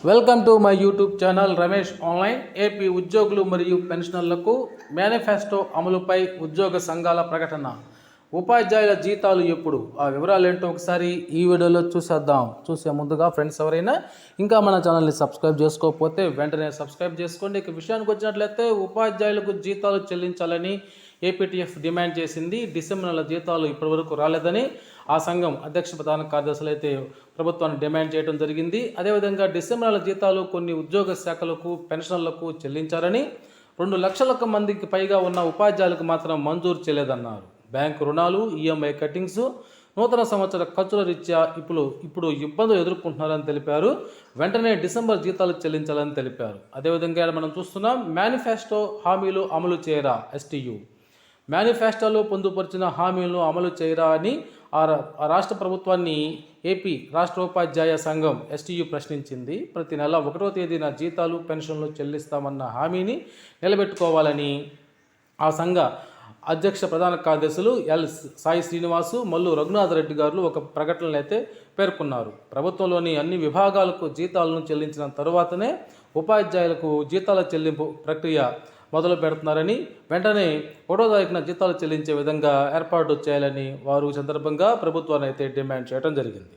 Welcome to my YouTube channel Ramesh online. AP ఉద్యోగులు మరియు పెన్షనర్లకు మేనిఫెస్టో అమలుపై ఉద్యోగ సంఘాల ప్రకటన. ఉపాధ్యాయుల జీతాలు ఎప్పుడు? ఆ వివరాలు ఏంటో ఒకసారి ఈ వీడియోలో చూసేద్దాం. చూసే ముందుగా ఫ్రెండ్స్ ఎవరైనా ఇంకా మన ఛానల్ని సబ్స్క్రైబ్ చేసుకోకపోతే వెంటనే సబ్స్క్రైబ్ చేసుకోండి. ఇక విషయానికి వచ్చినట్లయితే ఉపాధ్యాయులకు జీతాలు చెల్లించాలని ఏపీటీఎఫ్ డిమాండ్ చేసింది. డిసెంబర్ నెల జీతాలు ఇప్పటివరకు రాలేదని ఆ సంఘం అధ్యక్ష ప్రధాన కార్యదర్శులు అయితే ప్రభుత్వాన్ని డిమాండ్ చేయడం జరిగింది. అదేవిధంగా డిసెంబర్ నెల జీతాలు కొన్ని ఉద్యోగ శాఖలకు పెన్షన్లకు చెల్లించారని 2 లక్షల మందికి పైగా ఉన్న ఉపాధ్యాయులకు మాత్రం మంజూరు చేయలేదన్నారు. బ్యాంకు రుణాలు, ఈఎంఐ కటింగ్స్, నూతన సంవత్సర ఖర్చుల రీత్యా ఇప్పుడు ఇబ్బందులు ఎదుర్కొంటున్నారని తెలిపారు. వెంటనే డిసెంబర్ జీతాలు చెల్లించాలని తెలిపారు. అదేవిధంగా మనం చూస్తున్నాం, మేనిఫెస్టో హామీలు అమలు చేయరా ఎస్టీయూ. మేనిఫెస్టోలో పొందుపరిచిన హామీలను అమలు చేయరా అని ఆ రాష్ట్ర ప్రభుత్వాన్ని ఏపీ రాష్ట్ర ఉపాధ్యాయ సంఘం ఎస్టీయూ ప్రశ్నించింది. ప్రతి నెల 1వ తేదీన జీతాలు, పెన్షన్లు చెల్లిస్తామన్న హామీని నిలబెట్టుకోవాలని ఆ సంఘ అధ్యక్ష ప్రధాన కార్యదర్శులు ఎల్ సాయి శ్రీనివాసు, మల్లు రఘునాథ్ రెడ్డి గారు ఒక ప్రకటనలు అయితే పేర్కొన్నారు. ప్రభుత్వంలోని అన్ని విభాగాలకు జీతాలను చెల్లించిన తరువాతనే ఉపాధ్యాయులకు జీతాల చెల్లింపు ప్రక్రియ మొదలు పెడుతున్నారని, వెంటనే 1వ తారీఖున జీతాలు చెల్లించే విధంగా ఏర్పాటు చేయాలని వారు సందర్భంగా ప్రభుత్వాన్ని అయితే డిమాండ్ చేయడం జరిగింది.